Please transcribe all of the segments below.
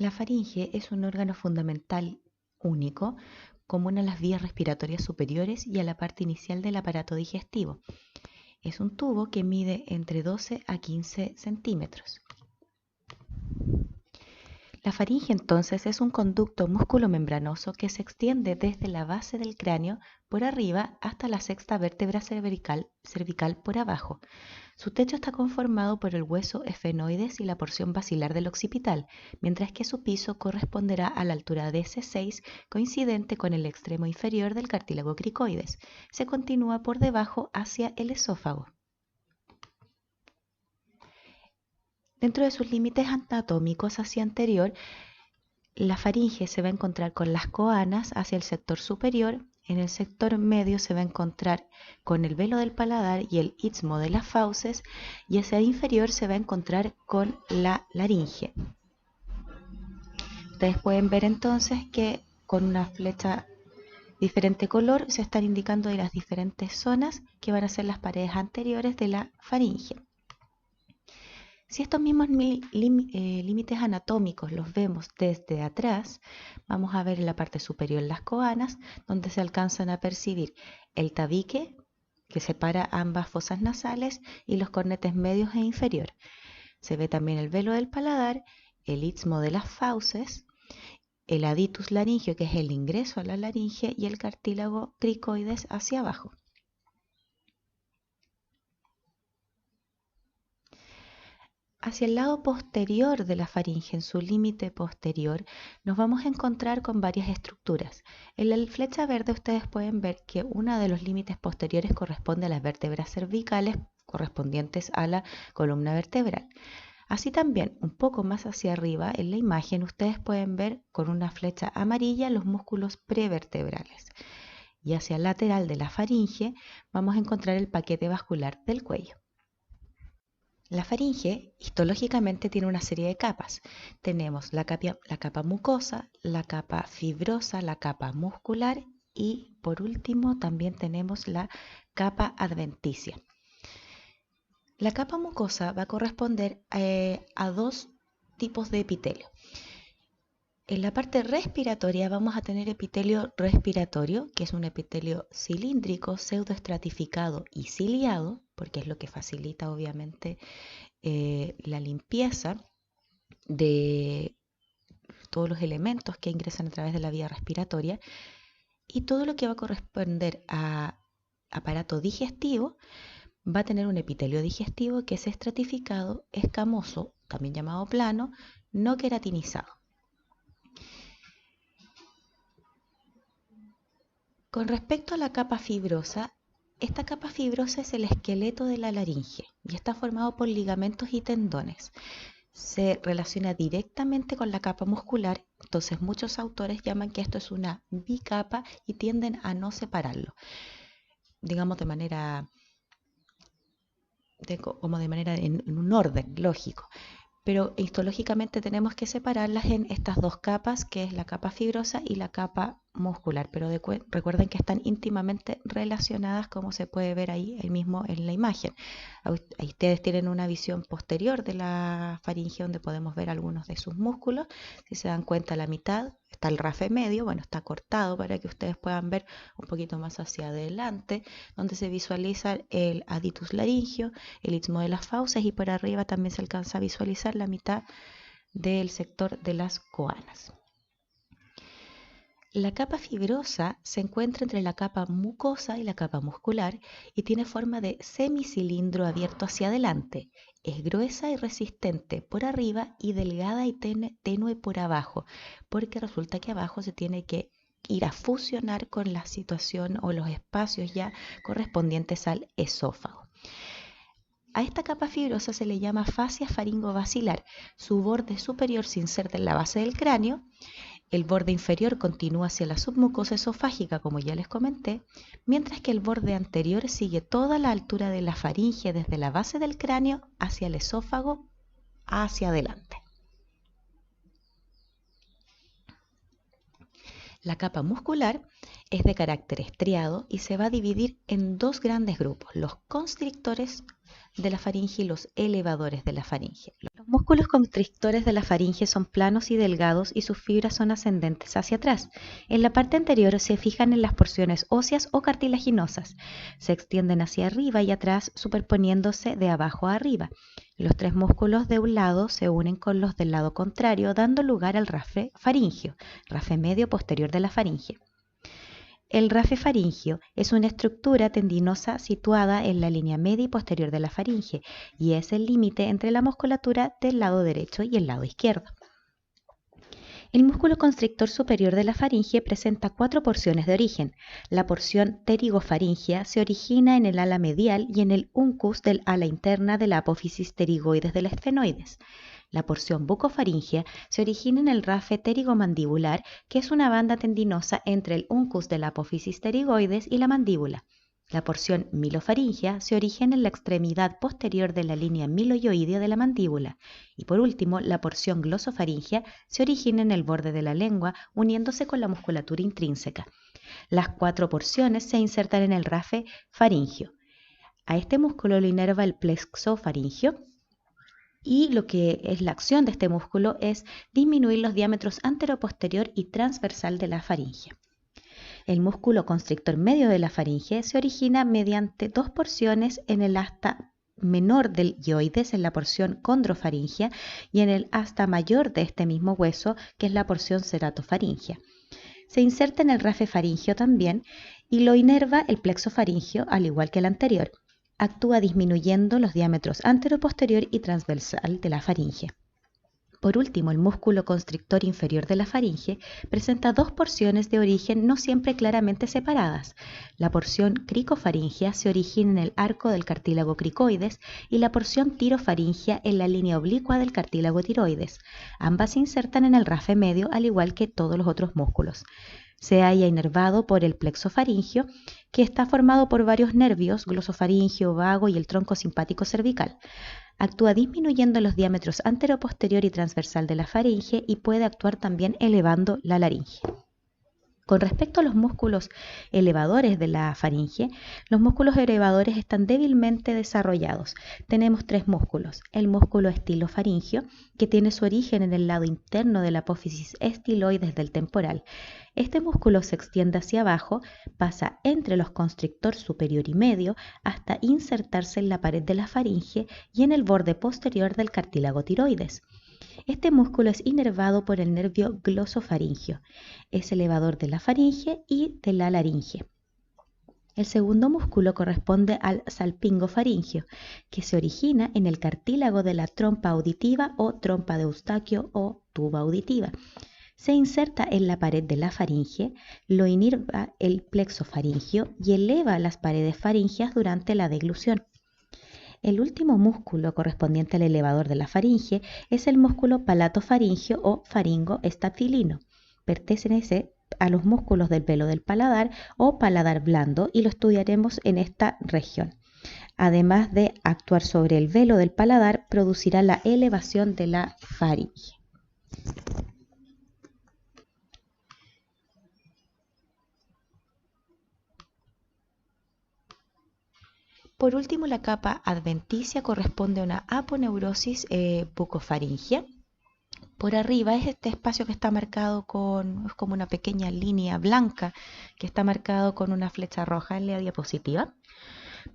La faringe es un órgano fundamental único, común a las vías respiratorias superiores y a la parte inicial del aparato digestivo. Es un tubo que mide entre 12 a 15 centímetros. La faringe entonces es un conducto músculo-membranoso que se extiende desde la base del cráneo por arriba hasta la sexta vértebra cervical por abajo. Su techo está conformado por el hueso efenoides y la porción basilar del occipital, mientras que su piso corresponderá a la altura de C6, coincidente con el extremo inferior del cartílago cricoides. Se continúa por debajo hacia el esófago. Dentro de sus límites anatómicos hacia anterior, la faringe se va a encontrar con las coanas hacia el sector superior. En el sector medio se va a encontrar con el velo del paladar y el istmo de las fauces, y hacia el inferior se va a encontrar con la laringe. Ustedes pueden ver entonces que con una flecha diferente color se están indicando de las diferentes zonas que van a ser las paredes anteriores de la faringe. Si estos mismos límites anatómicos los vemos desde atrás, vamos a ver en la parte superior las coanas, donde se alcanzan a percibir el tabique, que separa ambas fosas nasales, y los cornetes medios e inferior. Se ve también el velo del paladar, el istmo de las fauces, el aditus laringio, que es el ingreso a la laringe, y el cartílago cricoides hacia abajo. Hacia el lado posterior de la faringe, en su límite posterior, nos vamos a encontrar con varias estructuras. En la flecha verde ustedes pueden ver que uno de los límites posteriores corresponde a las vértebras cervicales correspondientes a la columna vertebral. Así también, un poco más hacia arriba en la imagen, ustedes pueden ver con una flecha amarilla los músculos prevertebrales. Y hacia el lateral de la faringe vamos a encontrar el paquete vascular del cuello. La faringe histológicamente tiene una serie de capas. Tenemos la capa mucosa, la capa fibrosa, la capa muscular y por último también tenemos la capa adventicia. La capa mucosa va a corresponder a dos tipos de epitelio. En la parte respiratoria vamos a tener epitelio respiratorio, que es un epitelio cilíndrico, pseudoestratificado y ciliado, porque es lo que facilita obviamente la limpieza de todos los elementos que ingresan a través de la vía respiratoria, y todo lo que va a corresponder a aparato digestivo va a tener un epitelio digestivo que es estratificado, escamoso, también llamado plano, no queratinizado. Con respecto a la capa fibrosa, esta capa fibrosa es el esqueleto de la laringe y está formado por ligamentos y tendones. Se relaciona directamente con la capa muscular, entonces muchos autores llaman que esto es una bicapa y tienden a no separarlo, digamos de manera en un orden lógico. Pero histológicamente tenemos que separarlas en estas dos capas, que es la capa fibrosa y la capa muscular, pero recuerden que están íntimamente relacionadas, como se puede ver ahí mismo en la imagen. Ahí ustedes tienen una visión posterior de la faringe donde podemos ver algunos de sus músculos. Si se dan cuenta, la mitad está el rafe medio, bueno, está cortado para que ustedes puedan ver un poquito más hacia adelante, donde se visualiza el aditus laringio, el istmo de las fauces, y por arriba también se alcanza a visualizar la mitad del sector de las coanas. La capa fibrosa se encuentra entre la capa mucosa y la capa muscular y tiene forma de semicilindro abierto hacia adelante. Es gruesa y resistente por arriba y delgada y tenue por abajo, porque resulta que abajo se tiene que ir a fusionar con la situación o los espacios ya correspondientes al esófago. A esta capa fibrosa se le llama fascia faringobacilar. Su borde superior se inserta en la base del cráneo. El borde inferior continúa hacia la submucosa esofágica, como ya les comenté, mientras que el borde anterior sigue toda la altura de la faringe desde la base del cráneo hacia el esófago hacia adelante. La capa muscular es de carácter estriado y se va a dividir en dos grandes grupos, los constrictores de la faringe y los elevadores de la faringe. Los músculos constrictores de la faringe son planos y delgados y sus fibras son ascendentes hacia atrás. En la parte anterior se fijan en las porciones óseas o cartilaginosas. Se extienden hacia arriba y atrás superponiéndose de abajo a arriba. Los tres músculos de un lado se unen con los del lado contrario, dando lugar al rafe faringio, rafe medio posterior de la faringe. El rafe faringio es una estructura tendinosa situada en la línea media y posterior de la faringe y es el límite entre la musculatura del lado derecho y el lado izquierdo. El músculo constrictor superior de la faringe presenta 4 porciones de origen. La porción pterigofaringea se origina en el ala medial y en el uncus del ala interna de la apófisis pterigoides del esfenoides. La porción bucofaringea se origina en el rafe pterigomandibular, que es una banda tendinosa entre el uncus de la apófisis pterigoides y la mandíbula. La porción milofaringea se origina en la extremidad posterior de la línea miloioidea de la mandíbula. Y por último, la porción glosofaringea se origina en el borde de la lengua, uniéndose con la musculatura intrínseca. Las 4 porciones se insertan en el rafe faringio. A este músculo lo inerva el plexo faringio. Y lo que es la acción de este músculo es disminuir los diámetros anteroposterior y transversal de la faringe. El músculo constrictor medio de la faringe se origina mediante 2 porciones en el asta menor del ioides, en la porción condrofaringea, y en el asta mayor de este mismo hueso, que es la porción ceratofaringea. Se inserta en el rafe faringio también y lo inerva el plexo faringio, al igual que el anterior. Actúa disminuyendo los diámetros anteroposterior y transversal de la faringe. Por último, el músculo constrictor inferior de la faringe presenta 2 porciones de origen no siempre claramente separadas. La porción cricofaringea se origina en el arco del cartílago cricoides y la porción tirofaringea en la línea oblicua del cartílago tiroides. Ambas se insertan en el rafe medio, al igual que todos los otros músculos. Se halla inervado por el plexo faringio, que está formado por varios nervios, glosofaringio, vago y el tronco simpático cervical. Actúa disminuyendo los diámetros anteroposterior y transversal de la faringe y puede actuar también elevando la laringe. Con respecto a los músculos elevadores de la faringe, los músculos elevadores están débilmente desarrollados. Tenemos 3 músculos. El músculo estilofaringio, que tiene su origen en el lado interno de la apófisis estiloides del temporal. Este músculo se extiende hacia abajo, pasa entre los constrictor superior y medio hasta insertarse en la pared de la faringe y en el borde posterior del cartílago tiroides. Este músculo es inervado por el nervio glosofaringio. Es elevador de la faringe y de la laringe. El segundo músculo corresponde al salpingofaringio, que se origina en el cartílago de la trompa auditiva o trompa de Eustaquio o tuba auditiva. Se inserta en la pared de la faringe, lo inerva el plexo faringio y eleva las paredes faringeas durante la deglución. El último músculo correspondiente al elevador de la faringe es el músculo palatofaringio o faringoestafilino. Pertenece a los músculos del velo del paladar o paladar blando y lo estudiaremos en esta región. Además de actuar sobre el velo del paladar, producirá la elevación de la faringe. Por último, la capa adventicia corresponde a una aponeurosis bucofaringea. Por arriba es este espacio que está marcado es como una pequeña línea blanca que está marcado con una flecha roja en la diapositiva.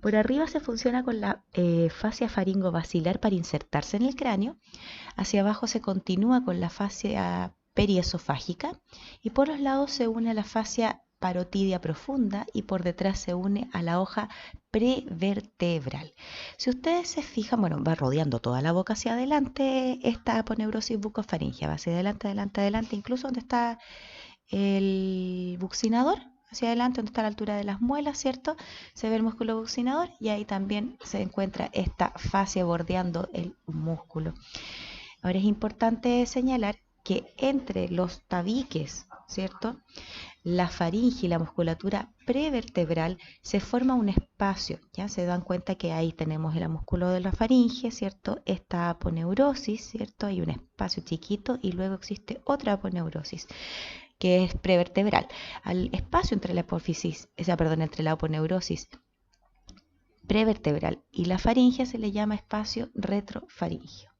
Por arriba se funciona con la fascia faringovacilar para insertarse en el cráneo. Hacia abajo se continúa con la fascia periesofágica y por los lados se une a la fascia parotidia profunda y por detrás se une a la hoja prevertebral. Si ustedes se fijan, va rodeando toda la boca hacia adelante esta aponeurosis bucofaringea, va hacia adelante, adelante, adelante, incluso donde está el buccinador, hacia adelante, donde está a la altura de las muelas, ¿cierto? Se ve el músculo buccinador y ahí también se encuentra esta fascia bordeando el músculo. Ahora es importante señalar que entre los tabiques, ¿cierto?, la faringe y la musculatura prevertebral se forma un espacio, ya se dan cuenta que ahí tenemos el músculo de la faringe, ¿cierto? Esta aponeurosis, ¿cierto? Hay un espacio chiquito y luego existe otra aponeurosis que es prevertebral. Al espacio entre la entre la aponeurosis prevertebral y la faringe se le llama espacio retrofaringeo.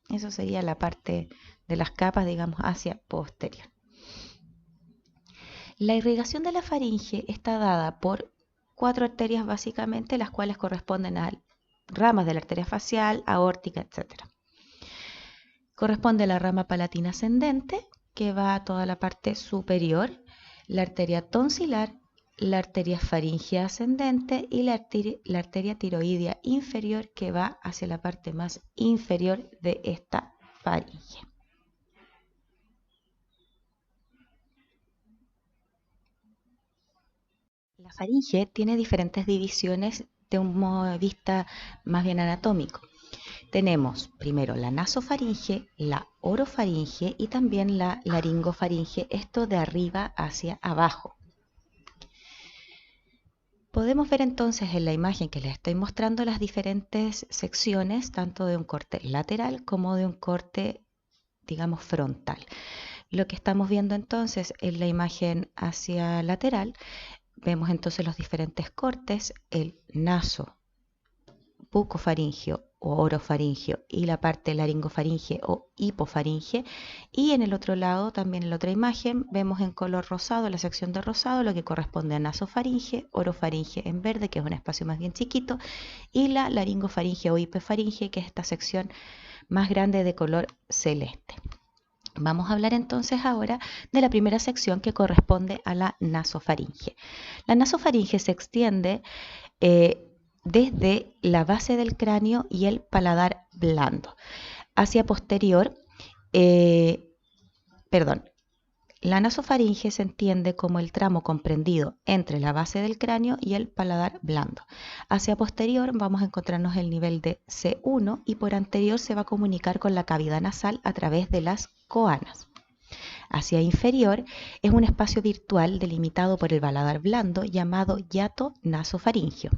Eso sería la parte de las capas, digamos, hacia posterior. La irrigación de la faringe está dada por 4 arterias básicamente, las cuales corresponden a ramas de la arteria facial, aórtica, etc. Corresponde a la rama palatina ascendente, que va a toda la parte superior, la arteria tonsilar, la arteria faríngea ascendente y la arteria tiroidea inferior, que va hacia la parte más inferior de esta faringe. La faringe tiene diferentes divisiones de un modo de vista más bien anatómico. Tenemos primero la nasofaringe, la orofaringe y también la laringofaringe, esto de arriba hacia abajo. Podemos ver entonces en la imagen que les estoy mostrando las diferentes secciones, tanto de un corte lateral como de un corte, digamos, frontal. Lo que estamos viendo entonces en la imagen hacia lateral, vemos entonces los diferentes cortes, el naso, bucofaringio o orofaringio y la parte laringofaringe o hipofaringe, y en el otro lado, también en la otra imagen, vemos en color rosado, la sección de rosado, lo que corresponde a nasofaringe, orofaringe en verde, que es un espacio más bien chiquito, y la laringofaringe o hipofaringe, que es esta sección más grande de color celeste. Vamos a hablar entonces ahora de la primera sección, que corresponde a la nasofaringe. La nasofaringe se extiende desde la base del cráneo y el paladar blando hacia posterior. La nasofaringe se entiende como el tramo comprendido entre la base del cráneo y el paladar blando. Hacia posterior vamos a encontrarnos el nivel de C1 y por anterior se va a comunicar con la cavidad nasal a través de las coanas. Hacia inferior es un espacio virtual delimitado por el paladar blando llamado hiato nasofaringio.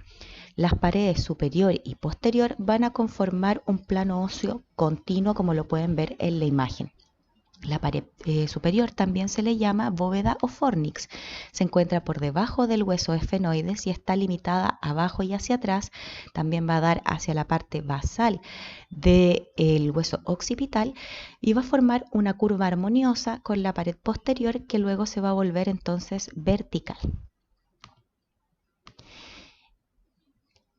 Las paredes superior y posterior van a conformar un plano óseo continuo, como lo pueden ver en la imagen. La pared superior también se le llama bóveda o fornix. Se encuentra por debajo del hueso esfenoides y está limitada abajo y hacia atrás. También va a dar hacia la parte basal del hueso occipital y va a formar una curva armoniosa con la pared posterior, que luego se va a volver entonces vertical.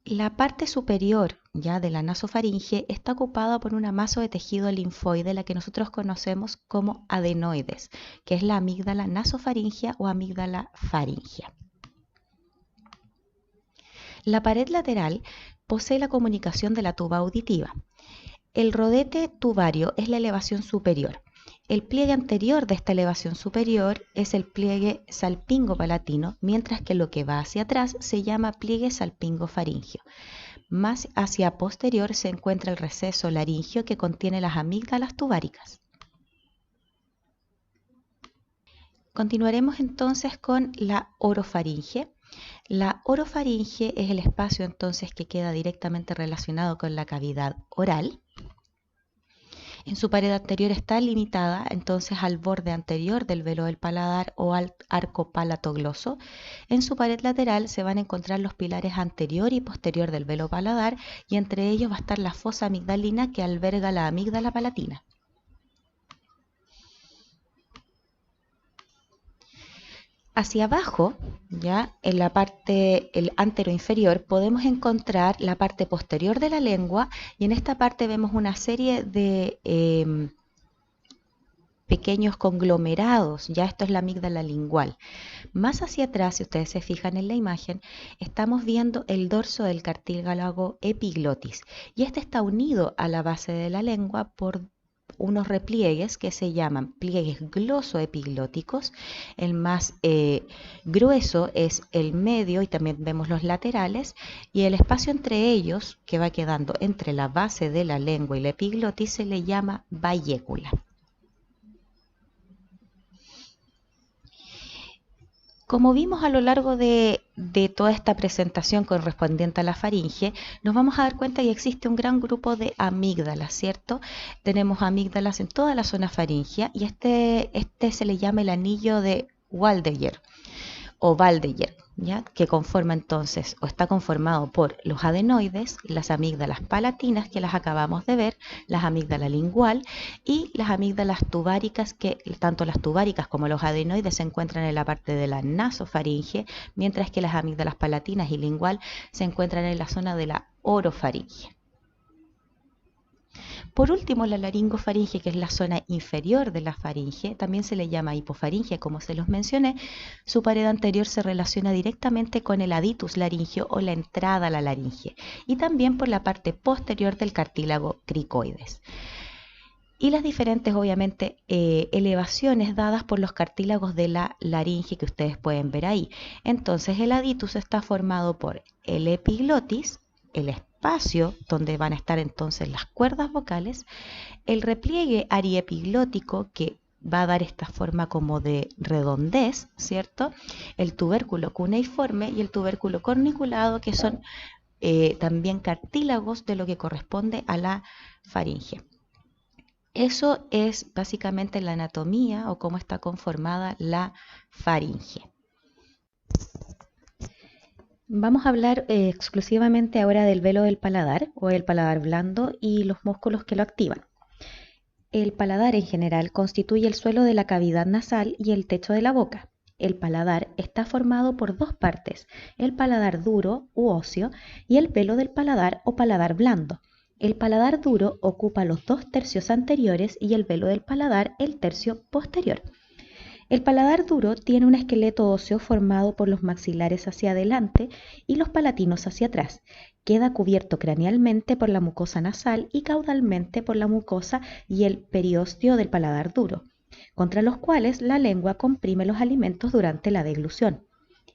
La parte superior ya de la nasofaringe está ocupada por una masa de tejido linfoide, la que nosotros conocemos como adenoides, que es la amígdala nasofaringea o amígdala faringea. La pared lateral posee la comunicación de la tuba auditiva. El rodete tubario es la elevación superior. El pliegue anterior de esta elevación superior es el pliegue salpingo-palatino, mientras que lo que va hacia atrás se llama pliegue salpingo-faringio. Más hacia posterior se encuentra el receso laringio, que contiene las amígdalas tubáricas. Continuaremos entonces con la orofaringe. La orofaringe es el espacio entonces que queda directamente relacionado con la cavidad oral. En su pared anterior está limitada entonces al borde anterior del velo del paladar o al arco palatogloso. En su pared lateral se van a encontrar los pilares anterior y posterior del velo paladar, y entre ellos va a estar la fosa amigdalina, que alberga la amígdala palatina. Hacia abajo, ya en la parte anteroinferior, podemos encontrar la parte posterior de la lengua, y en esta parte vemos una serie de pequeños conglomerados. Ya esto es la amígdala lingual. Más hacia atrás, si ustedes se fijan en la imagen, estamos viendo el dorso del cartílago epiglotis, y este está unido a la base de la lengua por unos repliegues que se llaman pliegues glosoepiglóticos. El más grueso es el medio, y también vemos los laterales, y el espacio entre ellos, que va quedando entre la base de la lengua y la epiglotis, se le llama bayécula. Como vimos a lo largo de toda esta presentación correspondiente a la faringe, nos vamos a dar cuenta que existe un gran grupo de amígdalas, ¿cierto? Tenemos amígdalas en toda la zona faríngea, y este se le llama el anillo de Waldeyer o Waldeyer, ¿ya? Que conforma entonces o está conformado por los adenoides, las amígdalas palatinas que las acabamos de ver, las amígdalas lingual y las amígdalas tubáricas, que tanto las tubáricas como los adenoides se encuentran en la parte de la nasofaringe, mientras que las amígdalas palatinas y lingual se encuentran en la zona de la orofaringe. Por último, la laringofaringe, que es la zona inferior de la faringe, también se le llama hipofaringe, como se los mencioné. Su pared anterior se relaciona directamente con el aditus laringio o la entrada a la laringe, y también por la parte posterior del cartílago cricoides. Y las diferentes, obviamente, elevaciones dadas por los cartílagos de la laringe que ustedes pueden ver ahí. Entonces, el aditus está formado por el epiglotis, el espacio donde van a estar entonces las cuerdas vocales, el repliegue ariepiglótico que va a dar esta forma como de redondez, ¿cierto? El tubérculo cuneiforme y el tubérculo corniculado, que son también cartílagos de lo que corresponde a la faringe. Eso es básicamente la anatomía o cómo está conformada la faringe. Vamos a hablar exclusivamente ahora del velo del paladar o el paladar blando y los músculos que lo activan. El paladar en general constituye el suelo de la cavidad nasal y el techo de la boca. El paladar está formado por dos partes, el paladar duro u óseo y el velo del paladar o paladar blando. El paladar duro ocupa los 2/3 anteriores y el velo del paladar el tercio posterior. El paladar duro tiene un esqueleto óseo formado por los maxilares hacia adelante y los palatinos hacia atrás. Queda cubierto cranealmente por la mucosa nasal y caudalmente por la mucosa y el periósteo del paladar duro, contra los cuales la lengua comprime los alimentos durante la deglución.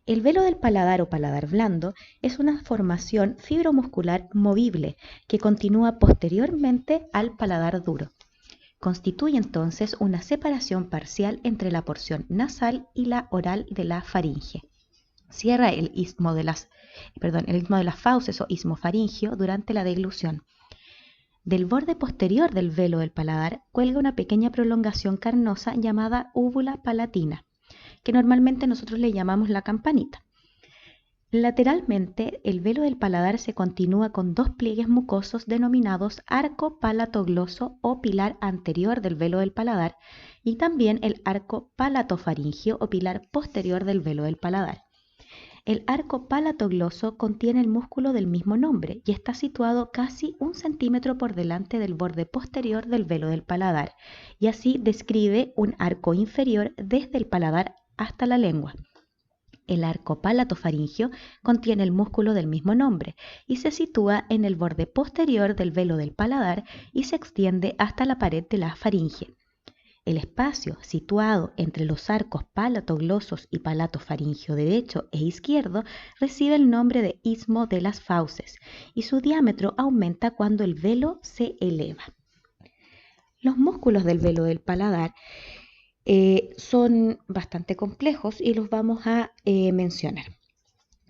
El velo del paladar o paladar blando es una formación fibromuscular movible que continúa posteriormente al paladar duro. Constituye entonces una separación parcial entre la porción nasal y la oral de la faringe. Cierra el istmo de las fauces o istmo faringio durante la deglución. Del borde posterior del velo del paladar cuelga una pequeña prolongación carnosa llamada úvula palatina, que normalmente nosotros le llamamos la campanita. Lateralmente, el velo del paladar se continúa con dos pliegues mucosos denominados arco palatogloso o pilar anterior del velo del paladar y también el arco palatofaringio o pilar posterior del velo del paladar. El arco palatogloso contiene el músculo del mismo nombre y está situado casi 1 centímetro por delante del borde posterior del velo del paladar, y así describe un arco inferior desde el paladar hasta la lengua. El arco palatofaringio contiene el músculo del mismo nombre y se sitúa en el borde posterior del velo del paladar y se extiende hasta la pared de la faringe. El espacio situado entre los arcos palatoglosos y palatofaringio derecho e izquierdo recibe el nombre de istmo de las fauces y su diámetro aumenta cuando el velo se eleva. Los músculos del velo del paladar son bastante complejos y los vamos a mencionar.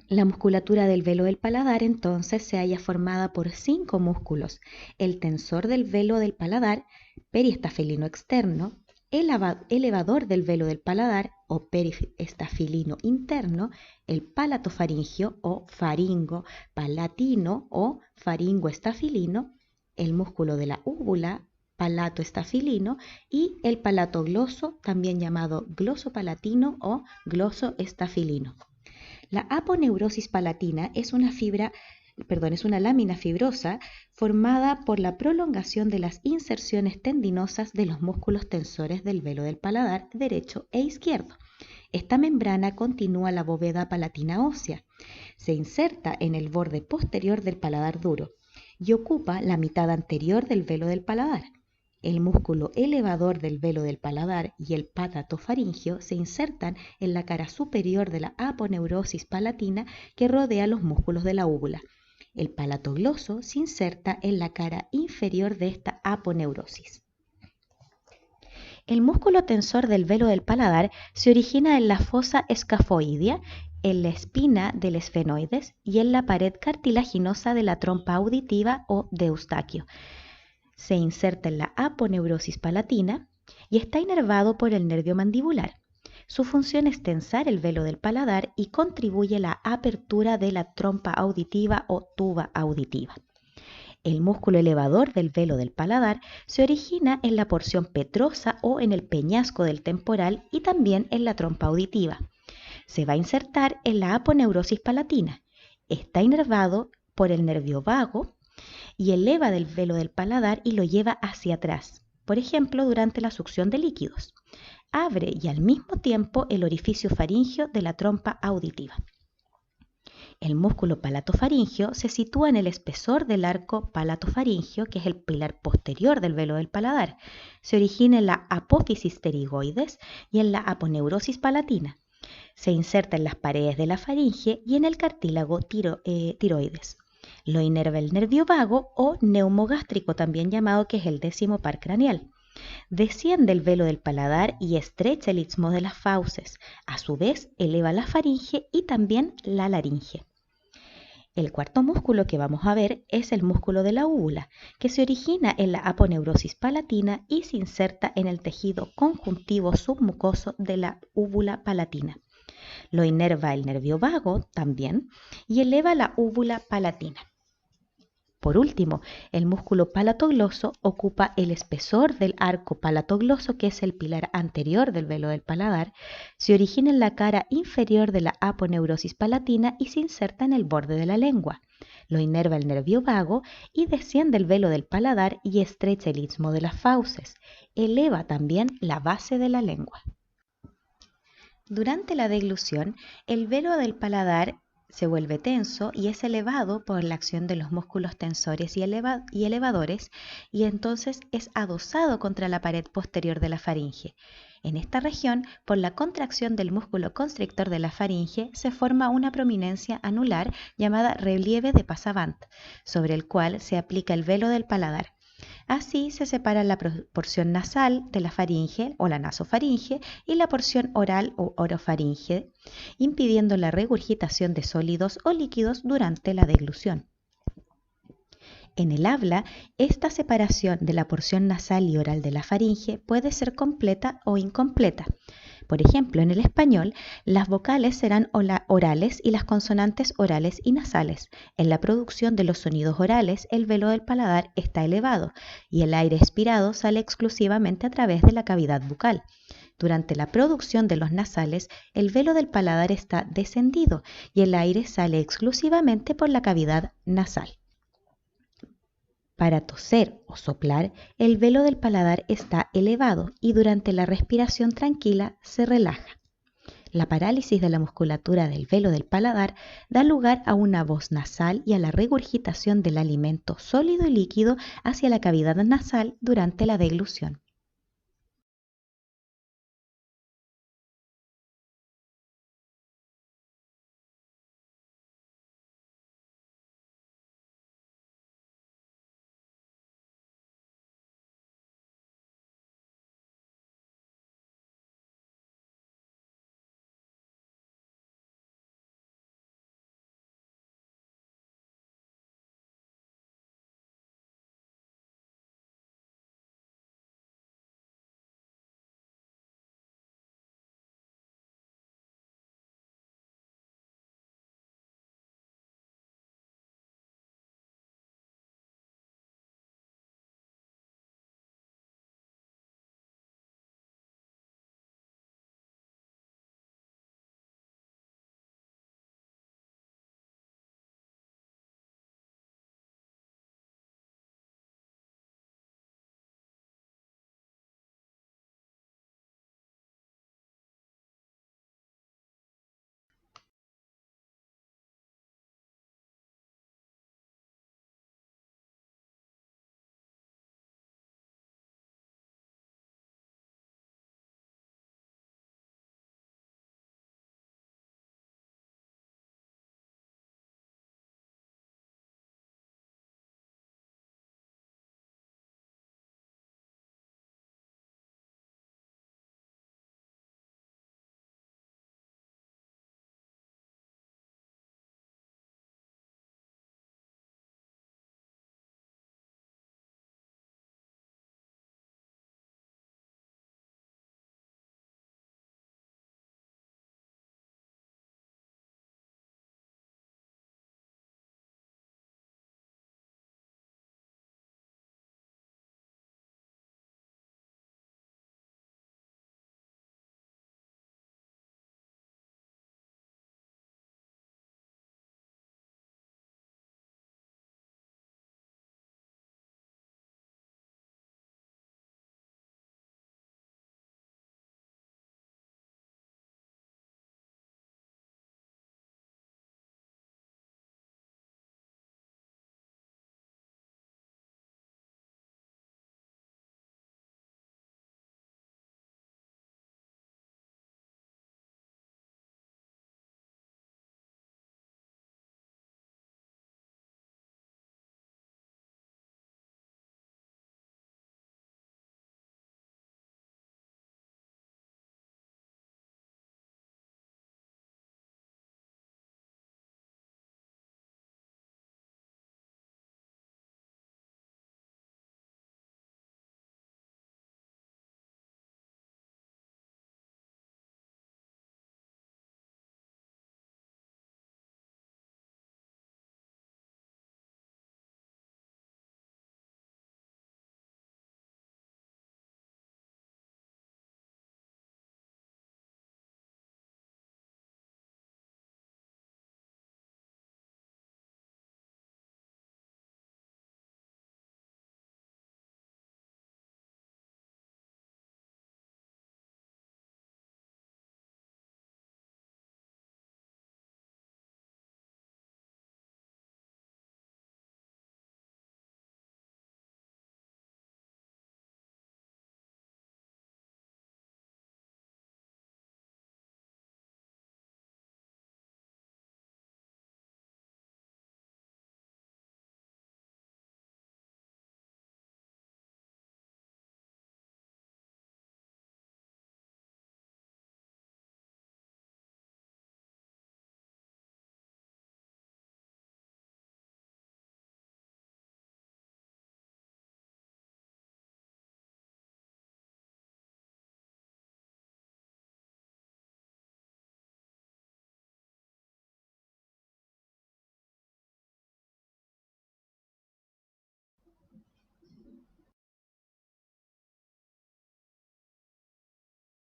La musculatura del velo del paladar entonces se halla formada por 5 músculos: el tensor del velo del paladar, periestafilino externo, el elevador del velo del paladar o periestafilino interno, el palatofaringio o faringo palatino o faringoestafilino, el músculo de la úvula palatoestafilino y el palatogloso, también llamado glosopalatino o glosoestafilino. La aponeurosis palatina es una lámina fibrosa formada por la prolongación de las inserciones tendinosas de los músculos tensores del velo del paladar derecho e izquierdo. Esta membrana continúa la bóveda palatina ósea, se inserta en el borde posterior del paladar duro y ocupa la mitad anterior del velo del paladar. El músculo elevador del velo del paladar y el palatofaringio se insertan en la cara superior de la aponeurosis palatina que rodea los músculos de la úvula. El palatogloso se inserta en la cara inferior de esta aponeurosis. El músculo tensor del velo del paladar se origina en la fosa escafoidea, en la espina del esfenoides y en la pared cartilaginosa de la trompa auditiva o de Eustaquio. Se inserta en la aponeurosis palatina y está inervado por el nervio mandibular. Su función es tensar el velo del paladar y contribuye a la apertura de la trompa auditiva o tuba auditiva. El músculo elevador del velo del paladar se origina en la porción petrosa o en el peñasco del temporal y también en la trompa auditiva. Se va a insertar en la aponeurosis palatina. Está inervado por el nervio vago y eleva del velo del paladar y lo lleva hacia atrás, por ejemplo, durante la succión de líquidos. Abre y al mismo tiempo el orificio faríngeo de la trompa auditiva. El músculo palatofaríngeo se sitúa en el espesor del arco palatofaríngeo, que es el pilar posterior del velo del paladar. Se origina en la apófisis pterigoides y en la aponeurosis palatina. Se inserta en las paredes de la faringe y en el cartílago tiroides. Lo inerva el nervio vago o neumogástrico, también llamado, que es el 10º par craneal. Desciende el velo del paladar y estrecha el istmo de las fauces. A su vez, eleva la faringe y también la laringe. El cuarto músculo que vamos a ver es el músculo de la úvula, que se origina en la aponeurosis palatina y se inserta en el tejido conjuntivo submucoso de la úvula palatina. Lo inerva el nervio vago también y eleva la úvula palatina. Por último, el músculo palatogloso ocupa el espesor del arco palatogloso, que es el pilar anterior del velo del paladar, se origina en la cara inferior de la aponeurosis palatina y se inserta en el borde de la lengua. Lo inerva el nervio vago y desciende el velo del paladar y estrecha el istmo de las fauces. Eleva también la base de la lengua. Durante la deglución, el velo del paladar se vuelve tenso y es elevado por la acción de los músculos tensores y elevadores, y entonces es adosado contra la pared posterior de la faringe. En esta región, por la contracción del músculo constrictor de la faringe, se forma una prominencia anular llamada relieve de Passavant, sobre el cual se aplica el velo del paladar. Así se separa la porción nasal de la faringe o la nasofaringe y la porción oral o orofaringe, impidiendo la regurgitación de sólidos o líquidos durante la deglución. En el habla, esta separación de la porción nasal y oral de la faringe puede ser completa o incompleta. Por ejemplo, en el español, las vocales serán orales y las consonantes orales y nasales. En la producción de los sonidos orales, el velo del paladar está elevado y el aire expirado sale exclusivamente a través de la cavidad bucal. Durante la producción de los nasales, el velo del paladar está descendido y el aire sale exclusivamente por la cavidad nasal. Para toser o soplar, el velo del paladar está elevado y durante la respiración tranquila se relaja. La parálisis de la musculatura del velo del paladar da lugar a una voz nasal y a la regurgitación del alimento sólido y líquido hacia la cavidad nasal durante la deglución.